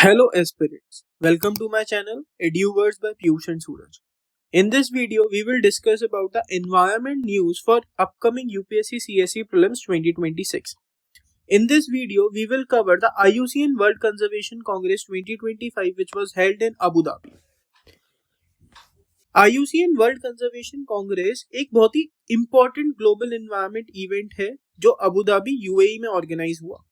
Hello aspirants, welcome to my channel EduWords by Piyush and Suraj. In this video, we will discuss about the environment news for upcoming UPSC CSE Prelims 2026. In this video, we will cover the IUCN World Conservation Congress 2025 which was held in Abu Dhabi. IUCN World Conservation Congress एक बहुत ही important global environment event है जो Abu Dhabi UAE में organise हुआ।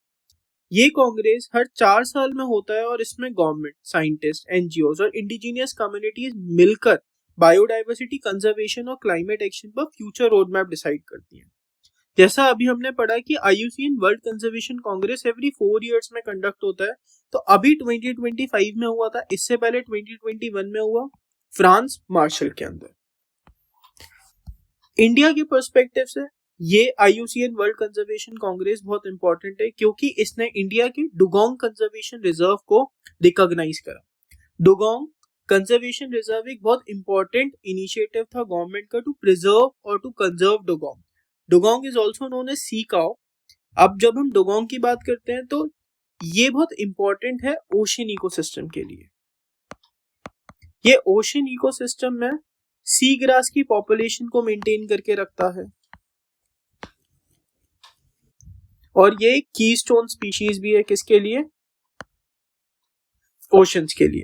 ये कांग्रेस हर 4 साल में होता है और इसमें गवर्नमेंट, साइंटिस्ट, एनजीओज और इंडिजिनियस कम्युनिटीज मिलकर बायोडाइवर्सिटी कंजर्वेशन और क्लाइमेट एक्शन पर फ्यूचर रोड मैप डिसाइड करती हैं। जैसा अभी हमने पढ़ा कि IUCN world conservation Congress every 4 years में कंडक्ट होता है, तो अभी 2025 में हुआ था, इससे पहले 2021 में हुआ फ्रांस मार्शल के अंदर। इंडिया के पर्सपेक्टिव से ये IUCN वर्ल्ड कंजर्वेशन कांग्रेस बहुत इंपॉर्टेंट है क्योंकि इसने इंडिया के डुगोंग कंजर्वेशन रिजर्व को रिकॉग्नाइज करा। डुगोंग कंजर्वेशन रिजर्व एक बहुत इंपॉर्टेंट इनिशिएटिव था गवर्नमेंट का टू प्रिजर्व और to conserve dugong. Dugong is also known as sea cow. अब जब हम डुगोंग की बात करते हैं तो ये बहुत इंपॉर्टेंट है ओशन इकोसिस्टम के लिए। ये ओशन इकोसिस्टम में सी ग्रास की पॉपुलेशन को मेंटेन करके रखता है और ये कीस्टोन स्पीशीज भी है किसके लिए? ओशंस के लिए।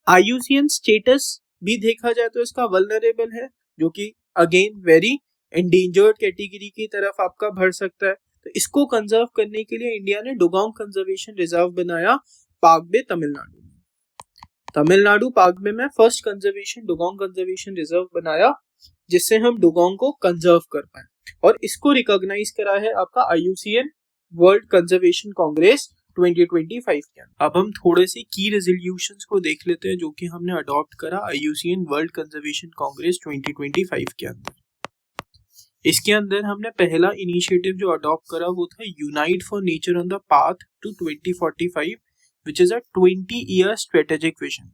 IUCN स्टेटस भी देखा जाए तो इसका वल्नरेबल है, जो कि अगेन वेरी एंडेंजर्ड कैटेगरी की तरफ आपका बढ़ सकता है। तो इसको कंजर्व करने के लिए इंडिया ने डुगोंग कंजर्वेशन रिजर्व बनाया पाक बे, तमिलनाडु में। तमिलनाडु पाक बे में first conservation dugong conservation reserve बनाया जिससे हम डुगोंग को कंजर्व कर पाए, और इसको रिकॉग्नाइज करा है आपका IUCN वर्ल्ड कंजर्वेशन कांग्रेस 2025 के अंदर। अब हम थोड़े से की रेजोल्यूशंस को देख लेते हैं जो कि हमने अडॉप्ट करा IUCN वर्ल्ड कंजर्वेशन कांग्रेस 2025 के अंदर। इसके अंदर हमने पहला इनिशिएटिव जो अडॉप्ट करा वो था unite for nature on the path to 2045 which is a 20-year strategic vision,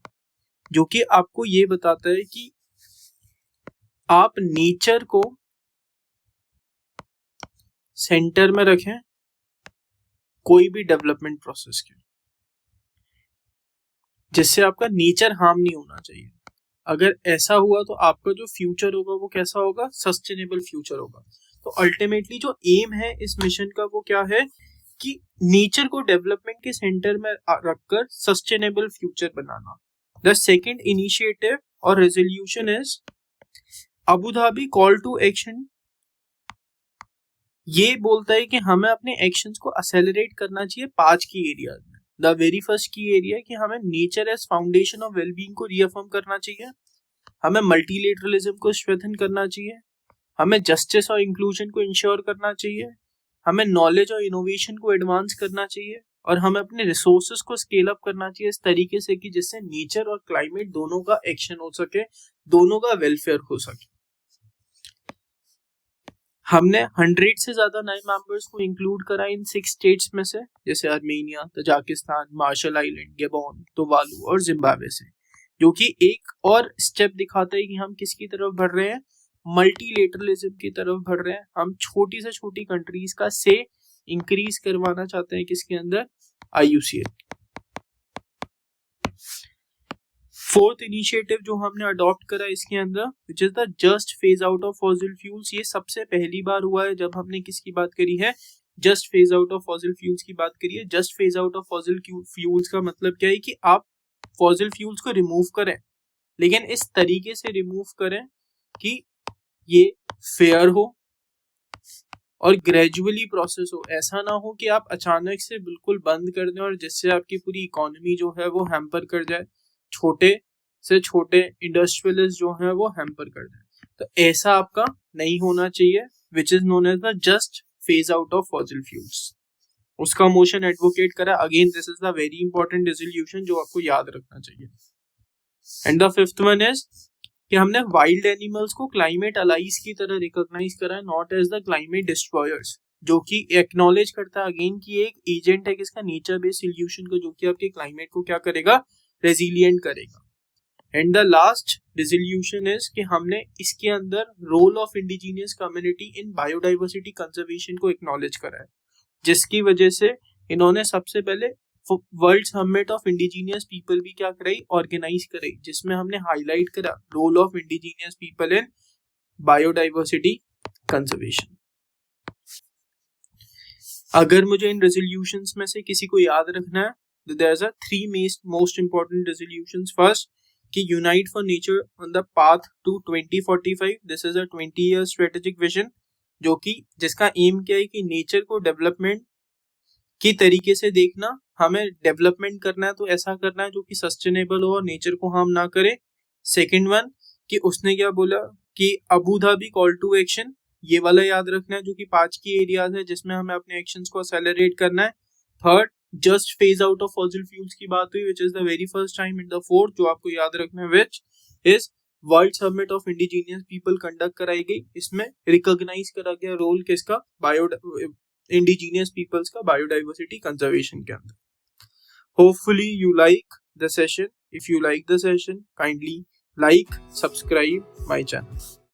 जो कि आपको ये बताता है कि आप नेचर को सेंटर में रखें कोई भी डेवलपमेंट प्रोसेस के, जिससे आपका नेचर हार्म नहीं होना चाहिए। अगर ऐसा हुआ तो आपका जो फ्यूचर होगा वो कैसा होगा? सस्टेनेबल फ्यूचर होगा। तो अल्टीमेटली जो एम है इस मिशन का वो क्या है कि नेचर को डेवलपमेंट के सेंटर में रखकर सस्टेनेबल फ्यूचर बनाना। द सेकेंड इनिशिएटिव और resolution is Abu Dhabi call to action. ये बोलता है कि हमें अपने एक्शंस को असेलरेट करना चाहिए 5 की एरियाज में। The very first key area है कि हमें nature as foundation of wellbeing को रीअफर्म करना चाहिए, हमें मल्टीलेटरलिज्म को स्ट्रेंथन करना चाहिए, हमें जस्टिस और इंक्लूजन को इंश्योर करना चाहिए, हमें नॉलेज और इनोवेशन को एडवांस करना चाहिए, और हमें अपने रिसोर्सेज को स्केल अप करना चाहिए इस तरीके से कि जिससे नेचर और क्लाइमेट दोनों का एक्शन हो सके, दोनों का वेलफेयर हो सके। हमने 100 से ज्यादा नए मेंबर्स को इंक्लूड करा इन 6 स्टेट्स में से, जैसे Armenia, Tajikistan, Marshall island, Gabon, Tuvalu और जिम्बाब्वे से, जो कि एक और स्टेप दिखाता है कि हम किसकी तरफ बढ़ रहे हैं? मल्टीलेटरलिज्म की तरफ बढ़ रहे हैं। हम छोटी से छोटी कंट्रीज का से इंक्रीज करवाना चाहते हैं किसके अंदर? IUCN। फोर्थ इनिशिएटिव जो हमने अडॉप्ट करा इसके अंदर which is the just phase out of fossil fuels. ये सबसे पहली बार हुआ है जब हमने किसकी बात करी है? Just phase out of fossil fuels की बात करी है। Just phase out of fossil fuels का मतलब क्या है कि आप फॉसिल फ्यूल्स को रिमूव करें, लेकिन इस तरीके से रिमूव करें कि ये फेयर हो और ग्रेजुअली प्रोसेस हो। ऐसा ना हो कि आप अचानक से बिल्कुल बंद कर दें और जिससे आपकी पूरी इकोनॉमी जो है वो हैम्पर कर जाए, छोटे से छोटे इंडस्ट्रियलिस्ट जो है वो हैम्पर कर दें। तो ऐसा आपका नहीं होना चाहिए, which is known as the just phase out of fossil fuels. उसका मोशन एडवोकेट करा। Again this is the very important resolution जो आपको याद रखना चाहिए। And the fifth one is कि हमने वाइल्ड एनिमल्स को क्लाइमेट अलाइज की तरह रिकॉग्नाइज करा है, not as the climate destroyers, जो कि एक्नॉलेज करता है अगेन कि एक एजेंट है किसका? नेचर बेस्ड सॉल्यूशन का, जो कि आपके क्लाइमेट को क्या करेगा? रेजिलिएंट करेगा। And the last resolution is कि हमने इसके अंदर role of indigenous community in biodiversity conservation को एक्नॉलेज करा है, जिसकी वजह से इन्होंने सबसे पहले world summit of indigenous people भी क्या कराई, ऑर्गेनाइज कराई, जिसमें हमने हाईलाइट करा role of indigenous people in biodiversity conservation. अगर मुझे इन रेजोल्यूशंस में से किसी को याद रखना है, तो there are three most important resolutions. First कि unite for nature on the path to 2045, this is a 20 year strategic vision, जो कि जिसका एम क्या है कि नेचर को डेवलपमेंट की तरीके से देखना, हमें डेवलपमेंट करना है तो ऐसा करना है जो कि सस्टेनेबल हो और नेचर को हार्म ना करे। सेकंड वन कि उसने क्या बोला कि Abu Dhabi call to action, ये वाला याद रखना है, जो कि 5 की एरियाज है जिसमें हमें अपने एक्शंस को एक्सेलरेट करना है। Third just phase out of fossil fuels की बात हुई, which is the very first time in the fourth, जो आपको याद रखना है, which is world summit of indigenous people conduct कराई गई। इसमें रिकॉग्नाइज करा गया रोल किसका, इंडिजीनियस पीपल्स का बायोडाइवर्सिटी कंजर्वेशन के अंदर। Hopefully you like the session. If you like the session, kindly like, subscribe my channel.